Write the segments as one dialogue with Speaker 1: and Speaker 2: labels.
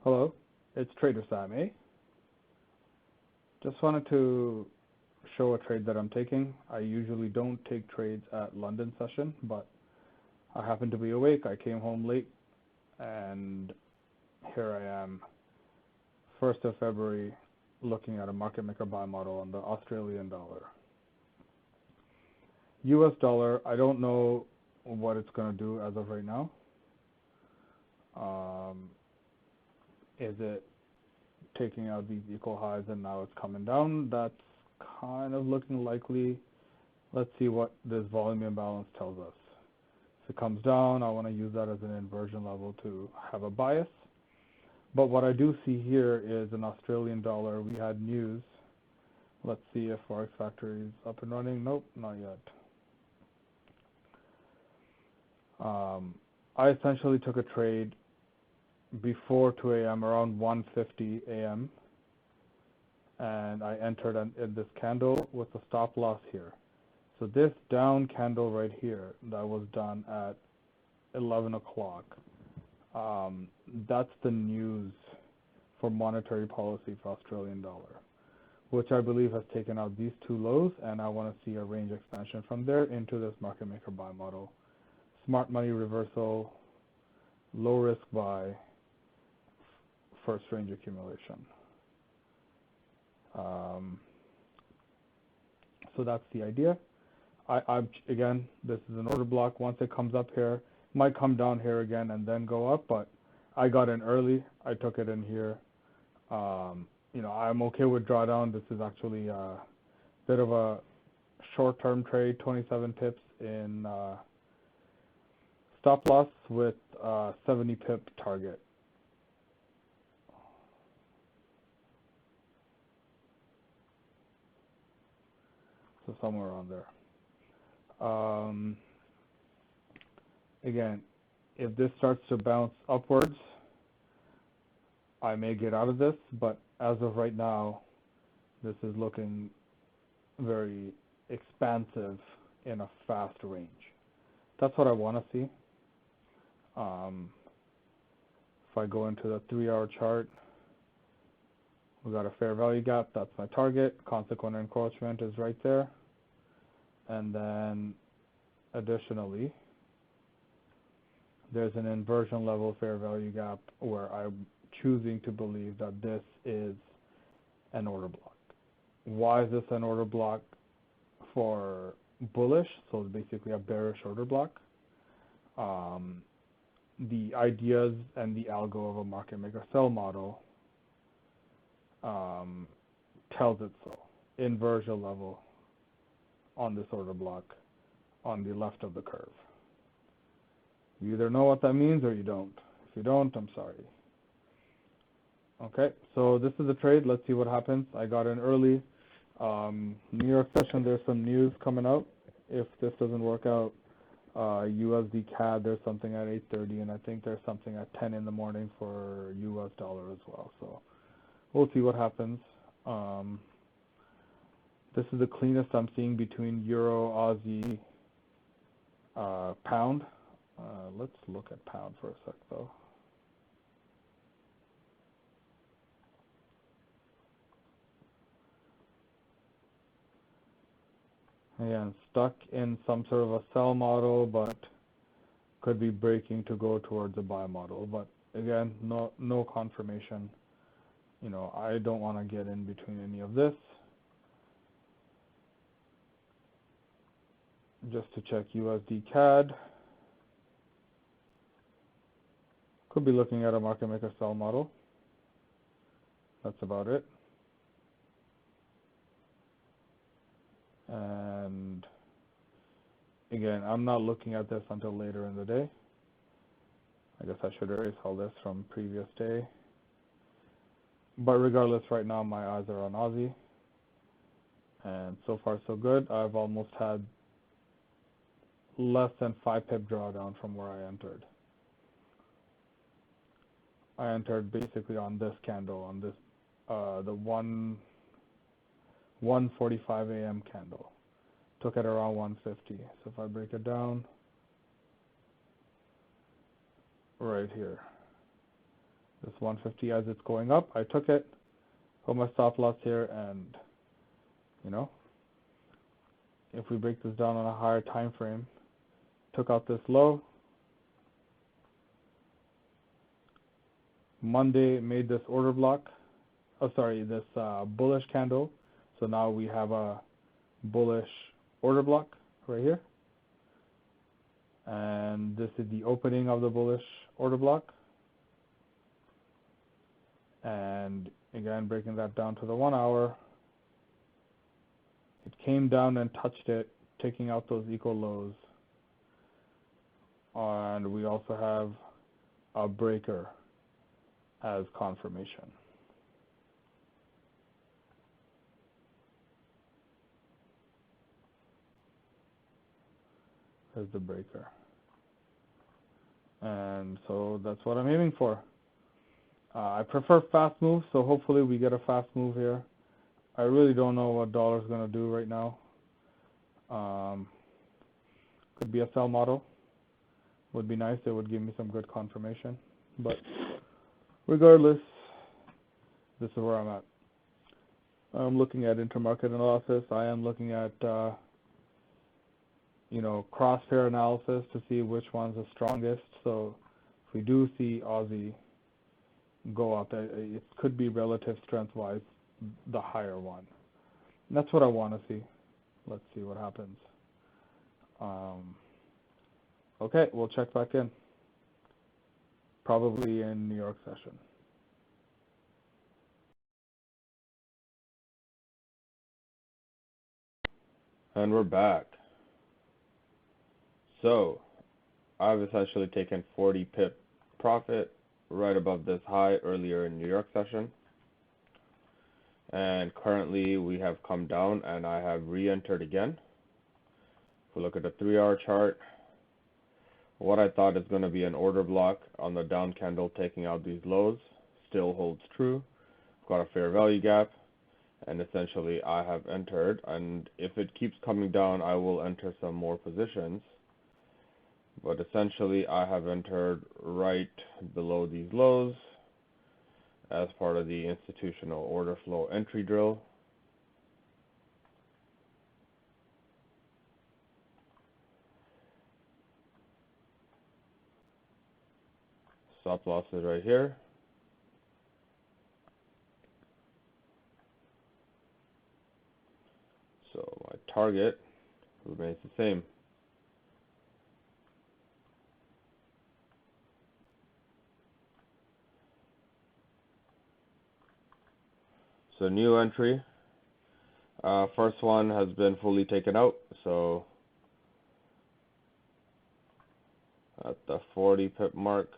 Speaker 1: Hello, it's Trader Sammy. Just wanted to show a trade that I'm taking. I usually don't take trades at London session, but I happened to be awake. I came home late, and here I am, 1st of February, looking at a market maker buy model on the Australian dollar. US dollar, I don't know what it's going to do as of right now. Is it taking out these equal highs and now it's coming down? That's kind of looking likely. Let's see what this volume imbalance tells us. If it comes down, I want to use that as an inversion level to have a bias. But what I do see here is an Australian dollar. We had news. Let's see if Forex Factory is up and running. Nope, not yet. I essentially took a trade before 2 a.m. around 1:50 a.m. and I entered in this candle with a stop loss here. So this down candle right here that was done at 11 o'clock, that's the news for monetary policy for Australian dollar, which I believe has taken out these two lows, and I want to see a range expansion from there into this market maker buy model. Smart money reversal, low risk buy, first range accumulation. So that's the idea. Again, this is an order block. Once it comes up here, might come down here again and then go up, but I got in early. I took it in here. I'm okay with drawdown. This is actually a bit of a short-term trade, 27 pips in stop loss with 70 pip target. So somewhere around there. Again, if this starts to bounce upwards, I may get out of this, but as of right now, this is looking very expansive in a fast range. That's what I want to see. If I go into the 3-hour chart, we got a fair value gap. That's my target. Consequent encroachment is right there. And then additionally, there's an inversion level fair value gap where I'm choosing to believe that this is an order block. Why is this an order block for bullish? So it's basically a bearish order block. The ideas and the algo of a market maker sell model tells it so. Inversion level on this order block on the left of the curve. You either know what that means or you don't. If you don't, I'm sorry. Okay, so this is a trade. Let's see what happens. I got in early. New York session, there's some news coming out. If this doesn't work out, USD CAD, there's something at 8:30, and I think there's something at 10 in the morning for US dollar as well. So we'll see what happens. This is the cleanest I'm seeing between Euro, Aussie, Pound. Let's look at Pound for a sec, though. Again, stuck in some sort of a sell model, but could be breaking to go towards a buy model. But again, no confirmation. I don't want to get in between any of this. Just to check USD CAD. Could be looking at a market maker sell model. That's about it. And again, I'm not looking at this until later in the day. I guess I should erase all this from previous day. But regardless, right now my eyes are on Aussie. And so far so good. I've almost had less than 5 pip drawdown from where I entered. I entered basically on this candle, on this the 1:45 a.m. candle. Took it around 150. So if I break it down, right here, This 150 as it's going up, I took it, put my stop loss here, and you know, if we break this down on a higher time frame, took out this low. Monday made this order block. Oh, sorry, this bullish candle. So now we have a bullish order block right here. And this is the opening of the bullish order block. And again, breaking that down to the 1 hour. It came down and touched it, taking out those equal lows. And we also have a breaker as confirmation. There's the breaker. And so that's what I'm aiming for. I prefer fast moves, so hopefully we get a fast move here. I really don't know what dollar's going to do right now. Could be a sell model. Would be nice. It would give me some good confirmation. But regardless, this is where I'm at. I'm looking at intermarket analysis. I am looking at crosshair analysis to see which one's the strongest. So if we do see Aussie go up, it could be relative strength-wise the higher one. And that's what I want to see. Let's see what happens. Okay, we'll check back in. Probably in New York session. And we're back. So I've essentially taken 40 pip profit right above this high earlier in New York session. And currently we have come down and I have re-entered again. If we look at the 3-hour chart, what I thought is going to be an order block on the down candle taking out these lows still holds true. I've got a fair value gap, and essentially I have entered, and if it keeps coming down I will enter some more positions, but essentially I have entered right below these lows as part of the institutional order flow entry drill. Stop loss is right here. So my target remains the same. So new entry. First one has been fully taken out. So at the 40 pip mark.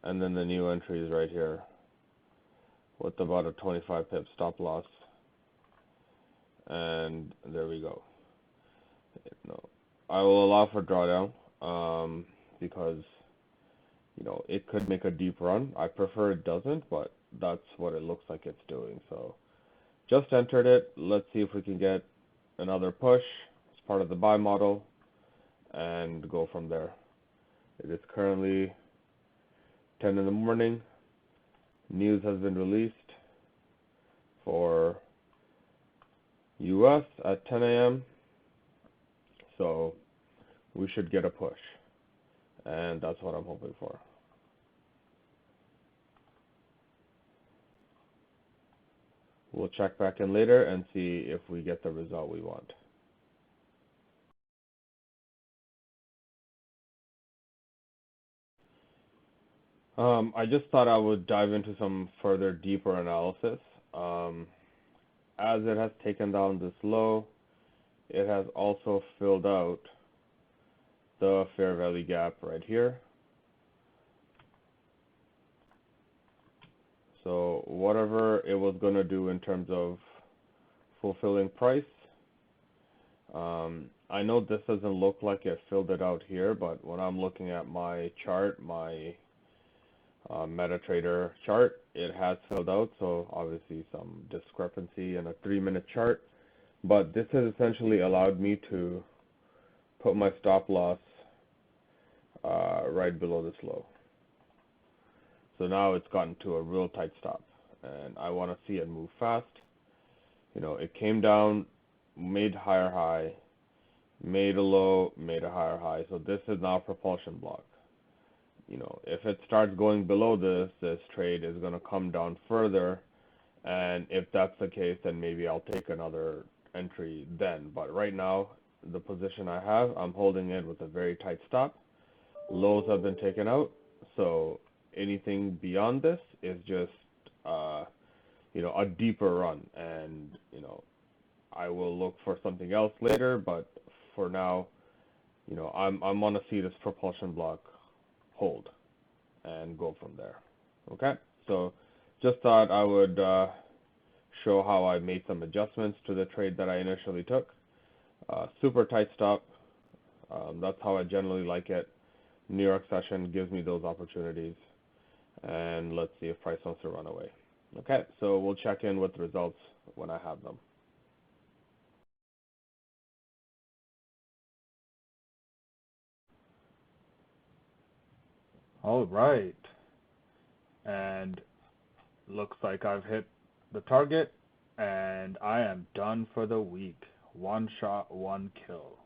Speaker 1: And then the new entry is right here with about a 25 pip stop loss. And there we go. No, I will allow for drawdown because it could make a deep run. I prefer it doesn't, but that's what it looks like it's doing. So just entered it. Let's see if we can get another push as part of the buy model and go from there. It is currently 10 in the morning. News has been released for US at 10 a.m. So we should get a push, and that's what I'm hoping for. We'll check back in later and see if we get the result we want. I just thought I would dive into some further deeper analysis. As it has taken down this low, it has also filled out the fair value gap right here. So whatever it was going to do in terms of fulfilling price, I know this doesn't look like it filled it out here, but when I'm looking at my chart, my MetaTrader chart, it has filled out, so obviously some discrepancy in a 3-minute chart, but this has essentially allowed me to put my stop loss
Speaker 2: right below this low. So now it's gotten to a real tight stop, and I want to see it move fast. It came down, made higher high, made a low, made a higher high. So this is now propulsion block. If it starts going below this trade is going to come down further, and if that's the case, then maybe I'll take another entry then. But right now, the position I have, I'm holding it with a very tight stop. Lows have been taken out, so anything beyond this is just, uh, a deeper run, and I will look for something else later. But for now, I'm gonna see this propulsion block hold and go from there. Okay, so just thought I would show how I made some adjustments to the trade that I initially took. Super tight stop. That's how I generally like it. New York session gives me those opportunities, and let's see if price wants to run away. Okay, so we'll check in with the results when I have them.
Speaker 1: All right. And looks like I've hit the target, and I am done for the week. One shot, one kill.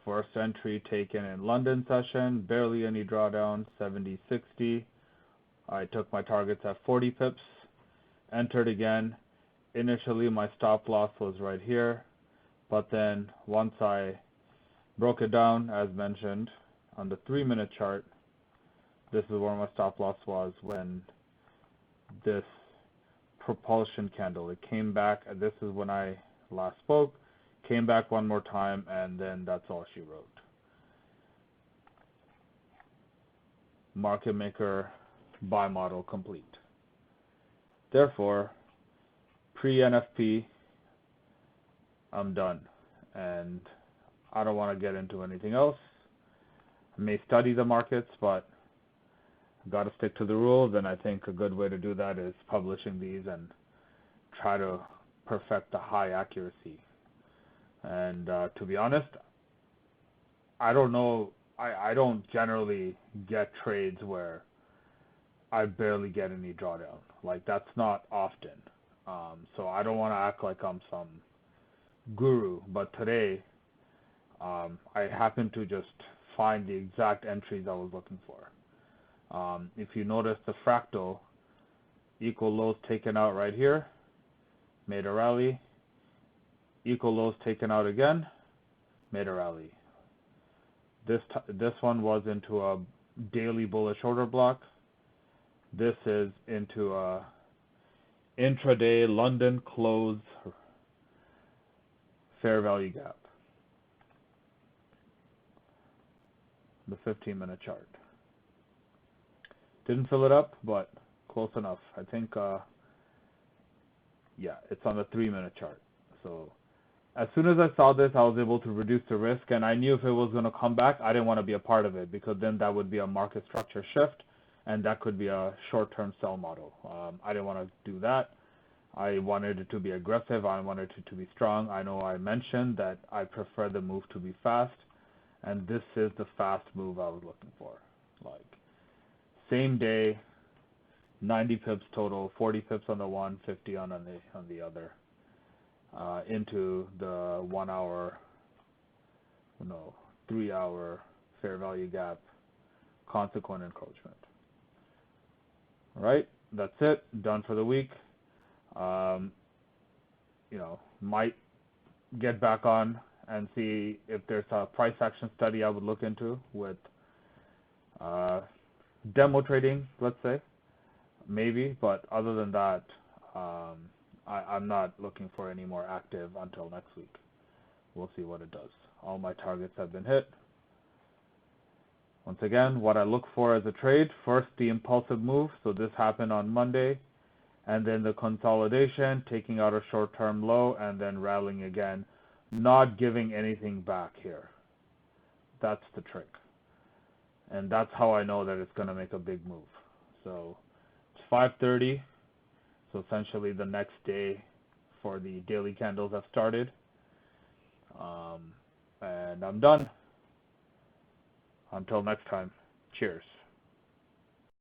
Speaker 1: First entry taken in London session, barely any drawdown, 70.60. I took my targets at 40 pips, entered again. Initially, my stop loss was right here, but then once I broke it down, as mentioned, on the 3-minute chart, this is where my stop loss was when this propulsion candle, it came back, and this is when I last spoke, came back one more time, and then that's all she wrote. Market maker buy model complete. Therefore, pre-NFP, I'm done, and I don't want to get into anything else. I may study the markets, but I've got to stick to the rules, and I think a good way to do that is publishing these and try to perfect the high accuracy. And to be honest, I don't know, I don't generally get trades where I barely get any drawdown. Like, that's not often. So I don't want to act like I'm some guru, but today I happened to just find the exact entries I was looking for. If you notice the fractal, equal lows taken out right here, made a rally, equal lows taken out again, made a rally. This one was into a daily bullish order block. This is into a intraday London close fair value gap. The 15-minute chart. Didn't fill it up, but close enough. I think, yeah, it's on the 3-minute chart. So as soon as I saw this, I was able to reduce the risk, and I knew if it was going to come back, I didn't want to be a part of it, because then that would be a market structure shift, and that could be a short-term sell model. I didn't want to do that. I wanted it to be aggressive. I wanted it to be strong. I know I mentioned that I prefer the move to be fast, and this is the fast move I was looking for. Like, same day, 90 pips total, 40 pips on the one, 50 on the other, into the 1 hour, no, 3 hour fair value gap, consequent encroachment. All right, that's it. Done for the week. Might get back on and see if there's a price action study I would look into with demo trading, let's say, maybe. But other than that, I'm not looking for any more active until next week. We'll see what it does. All my targets have been hit. Once again, what I look for as a trade, first the impulsive move. So this happened on Monday, and then the consolidation, taking out a short-term low, and then rallying again, not giving anything back here. That's the trick. And that's how I know that it's going to make a big move. So it's 5:30. So essentially the next day for the daily candles have started. And I'm done. Until next time, cheers.